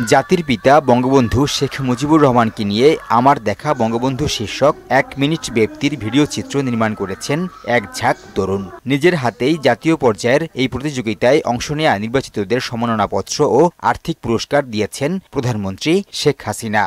জাতির পিতা বঙ্গবন্ধু শেখ মুজিবুর রহমানকে নিয়ে আমার দেখা বঙ্গবন্ধু শীর্ষক ১ মিনিট ব্যাপ্তির ভিডিও চিত্র নির্মাণ করেছেন এক ঝাঁক তরুণ। নিজের হাতেই জাতীয় পর্যায়ের এই প্রতিযোগিতায় অংশ নেয়া নির্বাচিতদের সম্মাননাপত্র ও আর্থিক পুরস্কার দিয়েছেন প্রধানমন্ত্রী শেখ হাসিনা।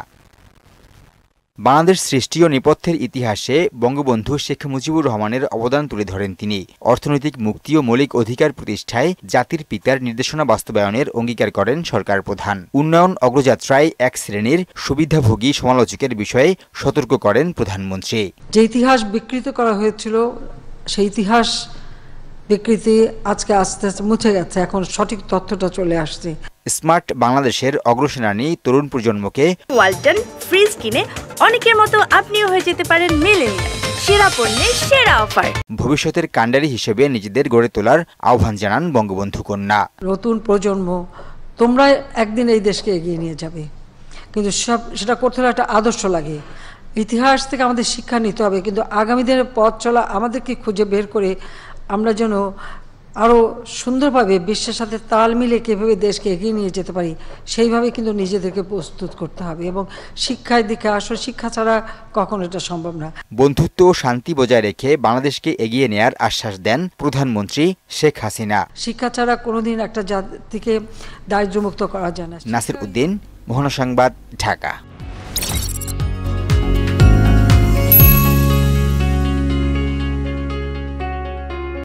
বাংলাদেশ সৃষ্টি ও নেপথ্যের ইতিহাসে বঙ্গবন্ধু শেখ মুজিবুর রহমানের অবদান তুলে ধরেন তিনি। অর্থনৈতিক মুক্তি ও মৌলিক অধিকার প্রতিষ্ঠায় জাতির পিতার নির্দেশনা বাস্তবায়নের অঙ্গীকার করেন সরকার প্রধান। উন্নয়ন অগ্রযাত্রায় এক শ্রেণীর সুবিধাভোগী সমালোচকের বিষয়ে সতর্ক করেন প্রধানমন্ত্রী। যে ইতিহাস বিকৃত করা হয়েছিল সেই ইতিহাস বিকৃতি আজকে আস্তে আস্তে মুছে গেছে, এখন সঠিক তথ্যটা চলে আসছে। স্মার্ট বাংলাদেশের অগ্রসেনানী তরুণ প্রজন্মকে ওয়ালটন ফ্রিজ কিনে অনেকের মতো আপনিও হয়ে যেতে পারেন মিলেনিয়াল, সেরা পণ্যের সেরা অফার। ভবিষ্যতের কাণ্ডারি হিসেবে নিজেদের গড়ে তোলার আহ্বান জানান বঙ্গবন্ধু কন্যা। নতুন প্রজন্ম, তোমরা একদিন এই দেশকে এগিয়ে নিয়ে যাবে, কিন্তু সেটা করতে হলে একটা আদর্শ লাগে। ইতিহাস থেকে আমাদের শিক্ষা নিতে হবে, কিন্তু আগামী দিনের পথ চলা আমাদেরকে খুঁজে বের করে আমরা যেন আরও সুন্দরভাবে বিশ্বের সাথে তাল মিলে কীভাবে দেশকে এগিয়ে নিয়ে যেতে পারি সেইভাবে কিন্তু নিজেদেরকে প্রস্তুত করতে হবে। এবং শিক্ষার দিকে আসলে শিক্ষা ছাড়া কখনো এটা সম্ভব না। বন্ধুত্ব ও শান্তি বজায় রেখে বাংলাদেশকে এগিয়ে নেয়ার আশ্বাস দেন প্রধানমন্ত্রী শেখ হাসিনা। শিক্ষা ছাড়া কোনোদিন একটা জাতিকে দারিদ্র্যমুক্ত করা যায় না। নাসির উদ্দিন, মোহনা সংবাদ, ঢাকা।